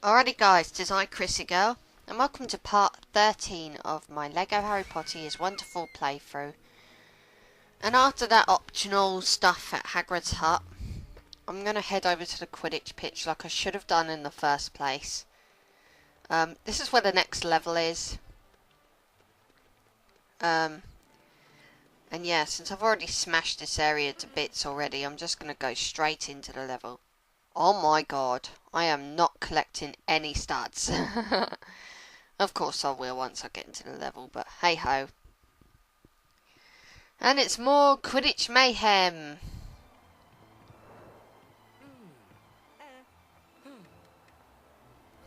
Alrighty guys, it is I, ChrissieGirl, and welcome to part 13 of my LEGO Harry Potter is Wonderful playthrough. And after that optional stuff at Hagrid's hut, I'm going to head over to the Quidditch pitch like I should have done in the first place. This is where the next level is. And yeah, since I've already smashed this area to bits already, I'm just going to go straight into the level. Oh my god, I am not collecting any studs. Of course I will once I get into the level, but hey ho. And it's more Quidditch mayhem.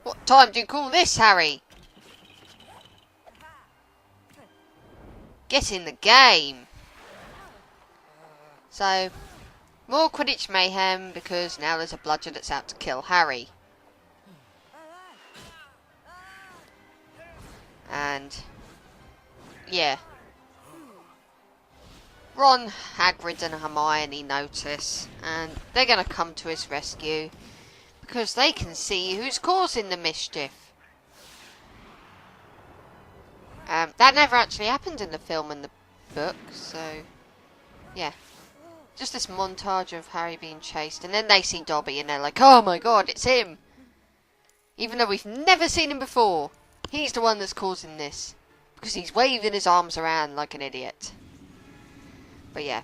What time do you call this, Harry? Get in the game. So, more Quidditch mayhem because now there's a bludger that's out to kill Harry. And, yeah. Ron, Hagrid and Hermione notice, and they're going to come to his rescue because they can see who's causing the mischief. That never actually happened in the film and the book, so yeah. Just this montage of Harry being chased, and then they see Dobby and they're like, oh my god, it's him! Even though we've never seen him before. He's the one that's causing this. Because he's waving his arms around like an idiot. But yeah.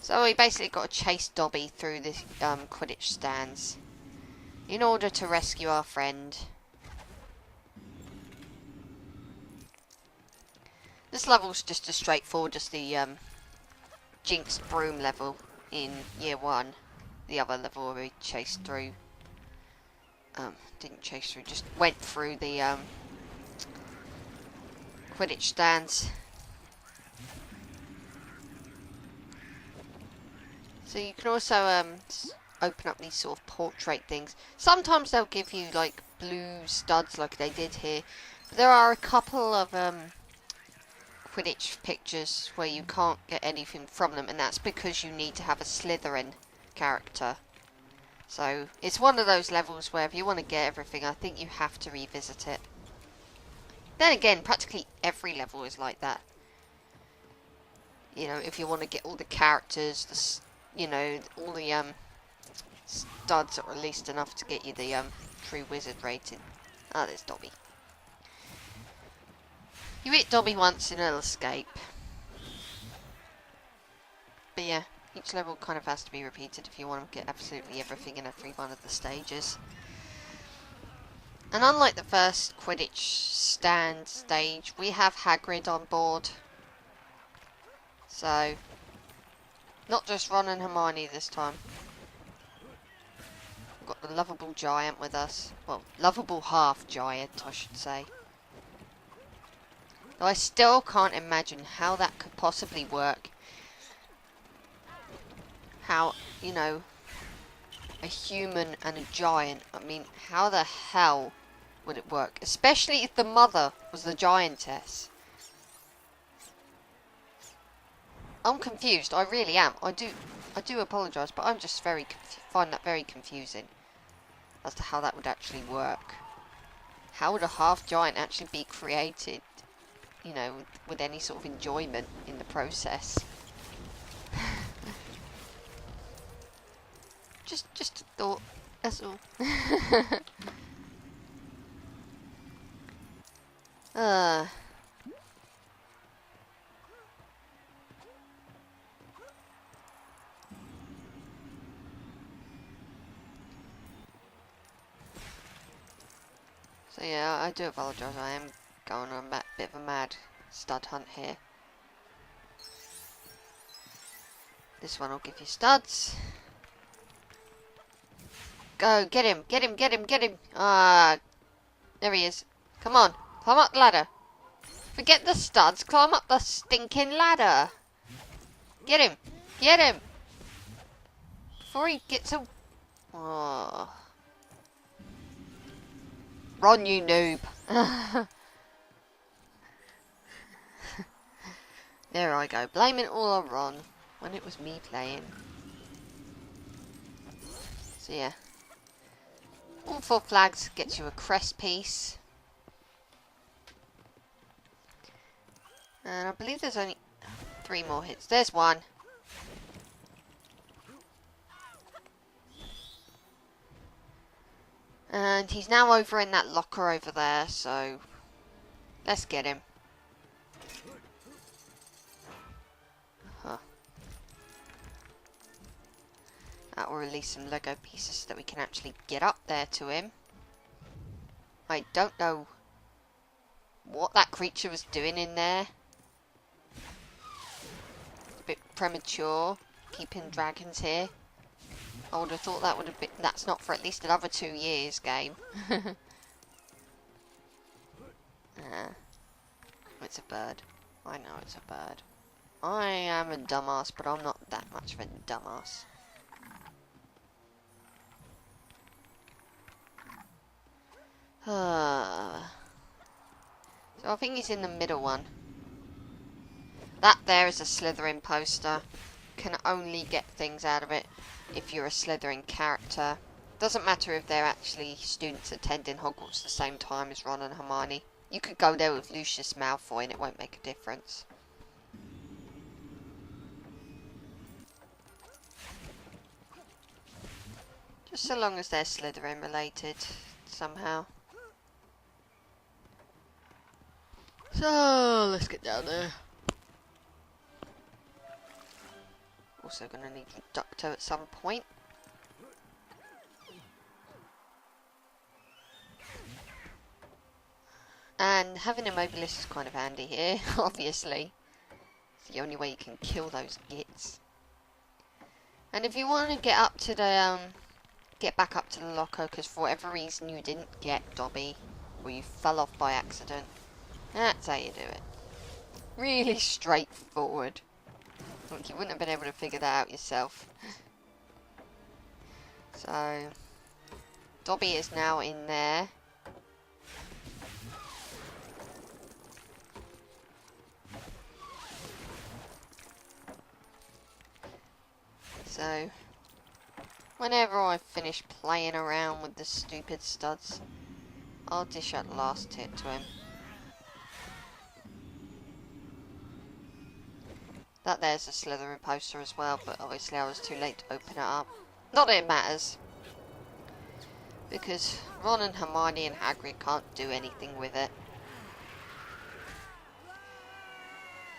So we basically got to chase Dobby through the Quidditch stands. In order to rescue our friend. This level's just as straightforward as the Jinx broom level in year 1. The other level where we chased through. Didn't chase through, just went through the Quidditch stands. So you can also open up these sort of portrait things. Sometimes they'll give you like blue studs like they did here. But there are a couple of Quidditch pictures where you can't get anything from them, and that's because you need to have a Slytherin character. So it's one of those levels where if you want to get everything, I think you have to revisit it. Then again, practically every level is like that. You know, if you want to get all the characters, you know, all the studs, or at least enough to get you the true wizard rating. Ah, there's Dobby. You hit Dobby once and it'll escape. But yeah, each level kind of has to be repeated if you want to get absolutely everything in every one of the stages. And unlike the first Quidditch stand stage, we have Hagrid on board. So, not just Ron and Hermione this time. We've got the lovable giant with us. Well, lovable half giant, I should say. Though I still can't imagine how that could possibly work. How, you know, a human and a giant, I mean, how the hell would it work? Especially if the mother was the giantess. I'm confused, I really am. I do apologise, but I'm just find that very confusing as to how that would actually work. How would a half giant actually be created? You know, with any sort of enjoyment in the process. just a thought, that's all. So yeah, I do apologise, I am going on a bit of a mad stud hunt here. This one will give you studs. Go, get him, get him, get him, get him. Ah, there he is. Come on, climb up the ladder. Forget the studs, climb up the stinking ladder. Get him, get him. Before he gets a... Oh. Ron, you noob. There I go, blaming it all on Ron, when it was me playing. So yeah. All 4 flags get you a crest piece. And I believe there's only 3 more hits. There's one. And he's now over in that locker over there, so let's get him. Huh. That will release some Lego pieces so that we can actually get up there to him. I don't know what that creature was doing in there. A bit premature, keeping dragons here. I would have thought that would have been... That's not for at least another 2 years, game. It's a bird. I know it's a bird. I am a dumbass, but I'm not that much of a dumbass. So I think he's in the middle one. That there is a Slytherin poster. Can only get things out of it if you're a Slytherin character. Doesn't matter if they're actually students attending Hogwarts the same time as Ron and Hermione. You could go there with Lucius Malfoy and it won't make a difference. Just so long as they're Slytherin related somehow. So, let's get down there. Also gonna need Reducto at some point. And having Immobilist is kind of handy here, obviously. It's the only way you can kill those gits. And if you want to get up to the, get back up to the locker, because for whatever reason you didn't get Dobby, or you fell off by accident, that's how you do it. Really straightforward. Like, you wouldn't have been able to figure that out yourself. So, Dobby is now in there. So, whenever I finish playing around with the stupid studs, I'll dish out the last hit to him. That there's a Slytherin poster as well, but obviously I was too late to open it up. Not that it matters, because Ron and Hermione and Hagrid can't do anything with it.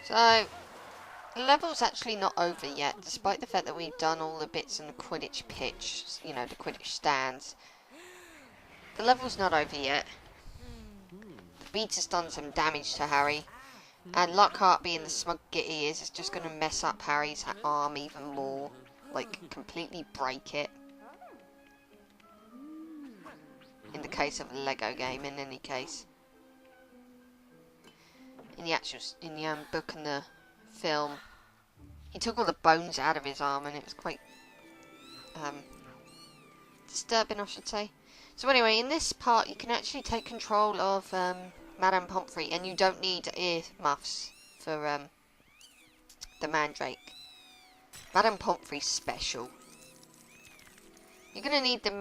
So, the level's actually not over yet, despite the fact that we've done all the bits in the Quidditch pitch, you know, the Quidditch stands. The level's not over yet. The beat has done some damage to Harry. And Lockhart, being the smug git he is just going to mess up Harry's arm even more. Like, completely break it. In the case of a Lego game, in any case. In the book and the film, he took all the bones out of his arm, and it was quite disturbing, I should say. So anyway, in this part, you can actually take control of Madame Pomfrey, and you don't need ear muffs for the Mandrake. Madame Pomfrey's special. You're gonna need the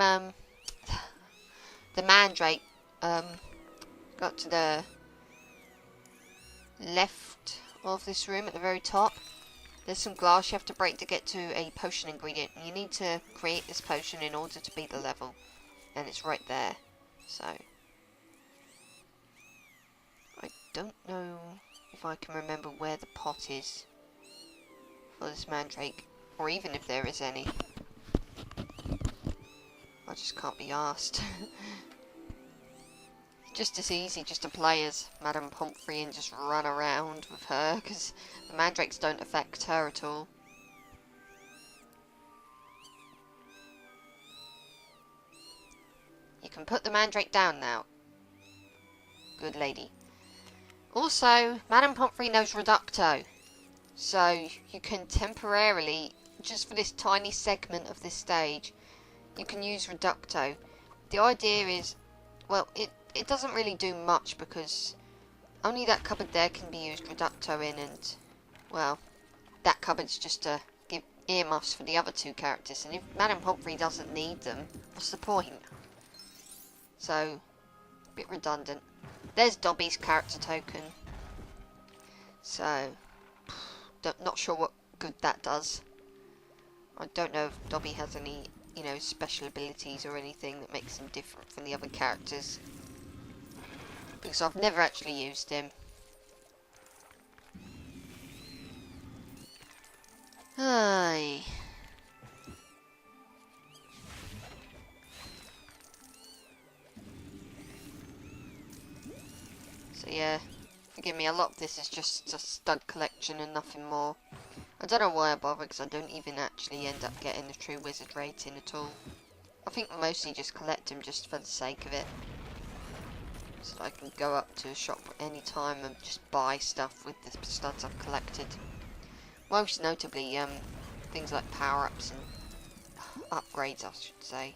Mandrake. Got to the left of this room at the very top. There's some glass you have to break to get to a potion ingredient. You need to create this potion in order to beat the level, and it's right there. So, I don't know if I can remember where the pot is for this Mandrake, or even if there is any. I just can't be asked. Just as easy just to play as Madame Pomfrey and just run around with her, because the Mandrakes don't affect her at all. You can put the Mandrake down now. Good lady. Also, Madame Pomfrey knows Reducto, so you can temporarily, just for this tiny segment of this stage, you can use Reducto. The idea is, well, it doesn't really do much, because only that cupboard there can be used Reducto in, and, well, that cupboard's just to give earmuffs for the other two characters, and if Madame Pomfrey doesn't need them, what's the point? So, a bit redundant. There's Dobby's character token. So, not sure what good that does. I don't know if Dobby has any, you know, special abilities or anything that makes him different from the other characters. Because I've never actually used him. Aye. So yeah, forgive me, a lot of this is just a stud collection and nothing more. I don't know why I bother, because I don't even actually end up getting the true wizard rating at all. I think I mostly just collect them just for the sake of it. So I can go up to a shop any time and just buy stuff with the studs I've collected. Most notably, things like power-ups and upgrades, I should say.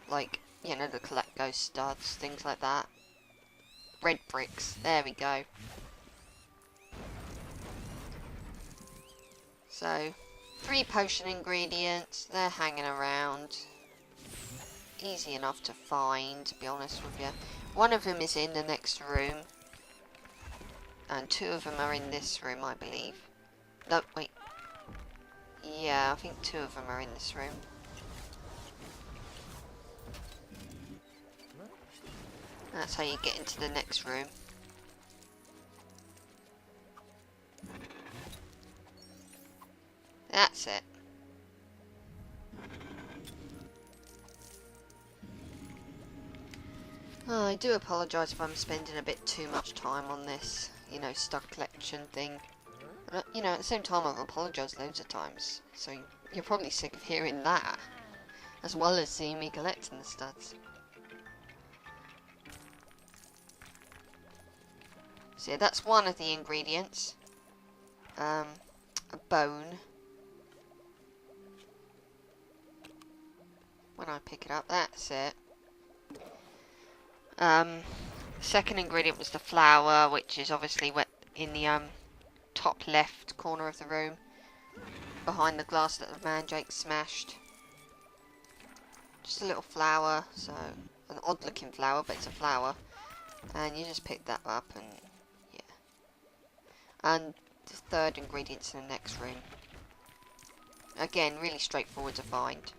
Like, you know, the collect ghost studs, things like that. Red bricks, there we go. So, 3 potion ingredients, they're hanging around. Easy enough to find, to be honest with you. One of them is in the next room. And 2 of them are in this room, I believe. No, wait. Yeah, I think 2 of them are in this room. That's how you get into the next room. That's it. Oh, I do apologise if I'm spending a bit too much time on this, you know, stud collection thing. But, you know, at the same time I've apologised loads of times, so you're probably sick of hearing that, as well as seeing me collecting the studs. So yeah, that's one of the ingredients. A bone. When I pick it up, that's it. Second ingredient was the flour, which is obviously in the top left corner of the room, behind the glass that the mandrake smashed. Just a little flower, so an odd looking flower, but it's a flower, and you just pick that up, and yeah. And the third ingredient's in the next room. Again, really straightforward to find.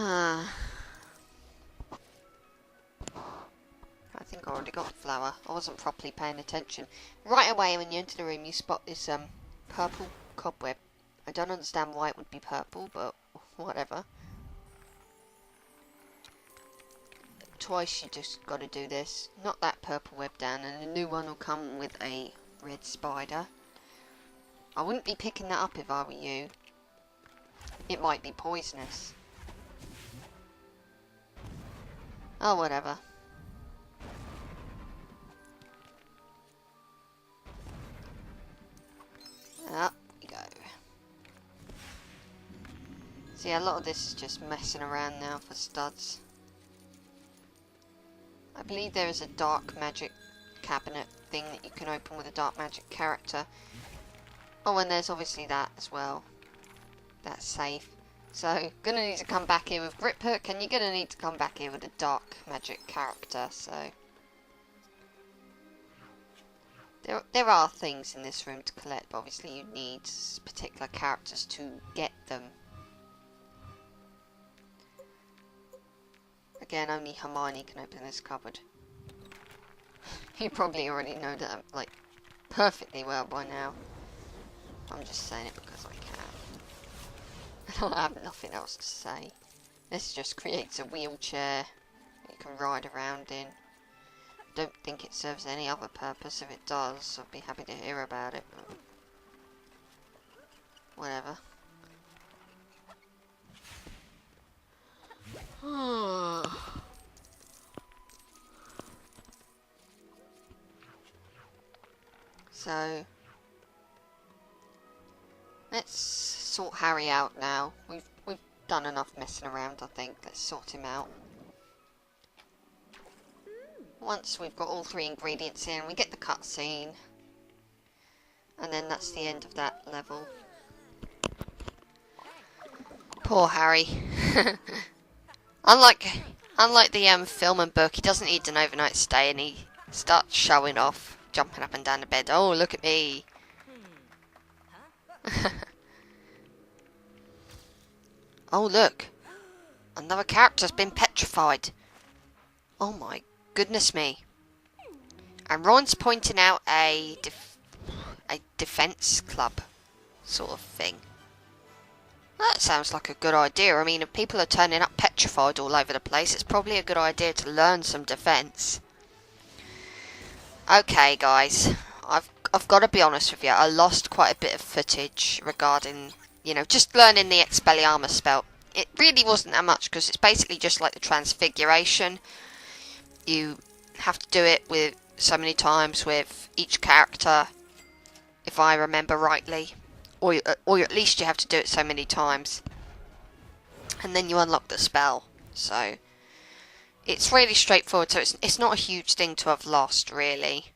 I think I already got the flower. I wasn't properly paying attention. Right away when you enter the room you spot this purple cobweb. I don't understand why it would be purple, but whatever. Twice you just got to do this. Knock that purple web down and a new one will come with a red spider. I wouldn't be picking that up if I were you. It might be poisonous. Oh, whatever. Up we go. See, a lot of this is just messing around now for studs. I believe there is a dark magic cabinet thing that you can open with a dark magic character. Oh, and there's obviously that as well. That's safe. So, gonna need to come back here with Grip Hook, and you're gonna need to come back here with a dark magic character, so... There are things in this room to collect, but obviously you need particular characters to get them. Again, only Hermione can open this cupboard. You probably already know that, like, perfectly well by now. I'm just saying it because I can. I have nothing else to say. This just creates a wheelchair that you can ride around in. Don't think it serves any other purpose. If it does, I'd be happy to hear about it. But whatever. So let's sort Harry out now. We've done enough messing around, I think. Let's sort him out. Once we've got all 3 ingredients in, we get the cutscene. And then that's the end of that level. Poor Harry. Unlike the film and book, he doesn't need an overnight stay, and he starts showing off, jumping up and down the bed. Oh, look at me. Oh, look. Another character's been petrified. Oh my goodness me. And Ron's pointing out a defense club sort of thing. That sounds like a good idea. I mean, if people are turning up petrified all over the place, it's probably a good idea to learn some defense. Okay, guys. I've got to be honest with you. I lost quite a bit of footage regarding, you know, just learning the Expelliarmus spell. It really wasn't that much, because it's basically just like the Transfiguration. You have to do it with so many times with each character, if I remember rightly. Or at least you have to do it so many times. And then you unlock the spell. So, it's really straightforward. So it's not a huge thing to have lost, really.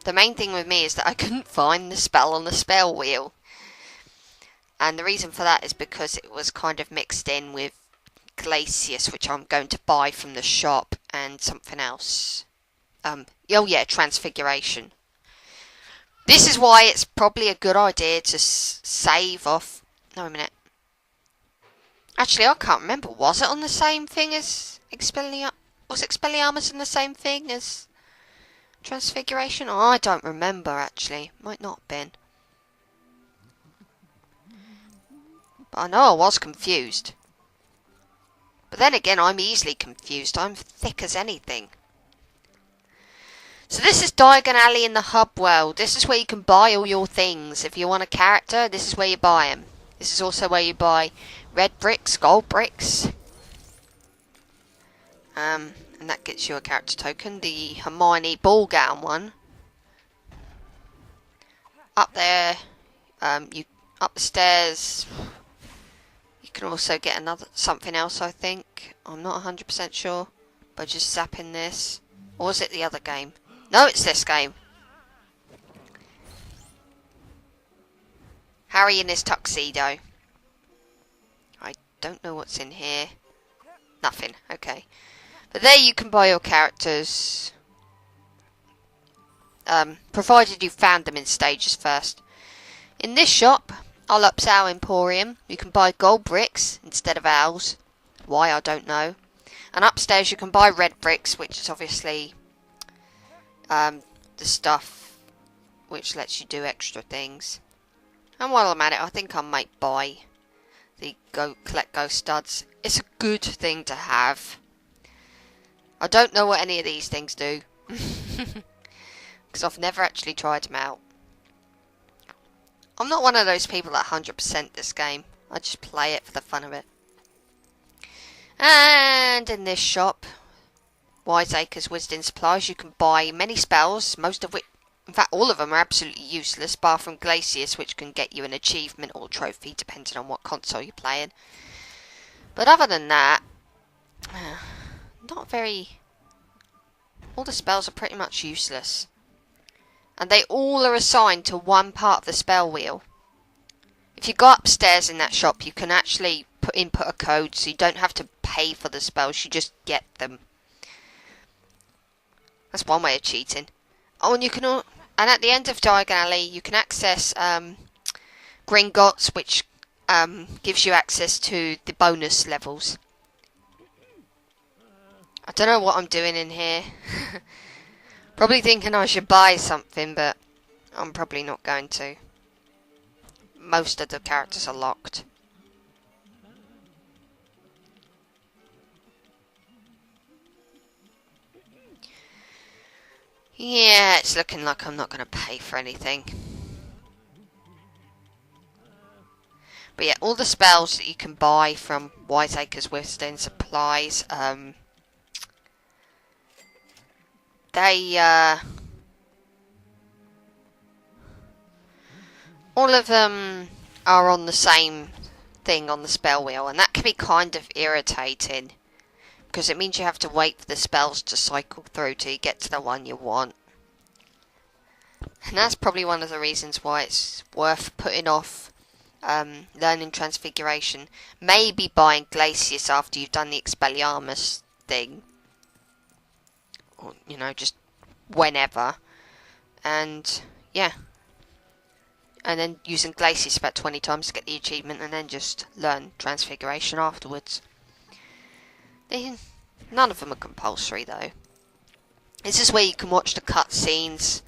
The main thing with me is that I couldn't find the spell on the spell wheel. And the reason for that is because it was kind of mixed in with Glacius, which I'm going to buy from the shop, and something else. Oh yeah, Transfiguration. This is why it's probably a good idea to save off... No, a minute. Actually, I can't remember. Was it on the same thing as Expelliarmus? Was Expelliarmus on the same thing as Transfiguration? Oh, I don't remember, actually. Might not have been. But I know I was confused. But then again, I'm easily confused. I'm thick as anything. So this is Diagon Alley in the hub world. This is where you can buy all your things. If you want a character, this is where you buy them. This is also where you buy red bricks, gold bricks. And that gets you a character token. The Hermione ball gown one. Up there, up the stairs. You can also get something else, I think. I'm not 100% sure. By just zapping this. Or was it the other game? No, it's this game. Harry in his tuxedo. I don't know what's in here. Nothing. Okay. But there you can buy your characters. Provided you found them in stages first. In this shop, I'll Owl Emporium, you can buy gold bricks instead of owls. Why, I don't know. And upstairs you can buy red bricks, which is obviously the stuff which lets you do extra things. And while I'm at it, I think I might buy the collect ghost studs. It's a good thing to have. I don't know what any of these things do. Because I've never actually tried them out. I'm not one of those people that 100% this game. I just play it for the fun of it. And in this shop, Wiseacre's Wisdom Supplies, you can buy many spells, most of which, in fact all of them are absolutely useless, bar from Glacius, which can get you an achievement or trophy depending on what console you're playing. But other than that, not very... All the spells are pretty much useless. And they all are assigned to one part of the spell wheel. If you go upstairs in that shop, you can actually input a code, so you don't have to pay for the spells, you just get them. That's one way of cheating. Oh, and you can and at the end of Diagon Alley, you can access Gringotts, which gives you access to the bonus levels. I don't know what I'm doing in here. Probably thinking I should buy something, but I'm probably not going to. Most of the characters are locked. Yeah, it's looking like I'm not going to pay for anything. But yeah, all the spells that you can buy from Wiseacre's Wisdom Supplies, all of them are on the same thing on the spell wheel, and that can be kind of irritating because it means you have to wait for the spells to cycle through till you get to the one you want. And that's probably one of the reasons why it's worth putting off learning Transfiguration. Maybe buying Glacius after you've done the Expelliarmus thing. Or, you know, just whenever. And, yeah. And then using Glacius about 20 times to get the achievement, and then just learn Transfiguration afterwards. None of them are compulsory, though. This is where you can watch the cutscenes,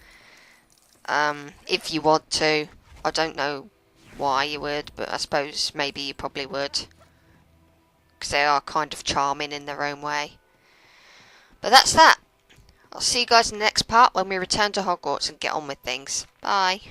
if you want to. I don't know why you would, but I suppose maybe you probably would. Because they are kind of charming in their own way. But that's that. I'll see you guys in the next part when we return to Hogwarts and get on with things. Bye.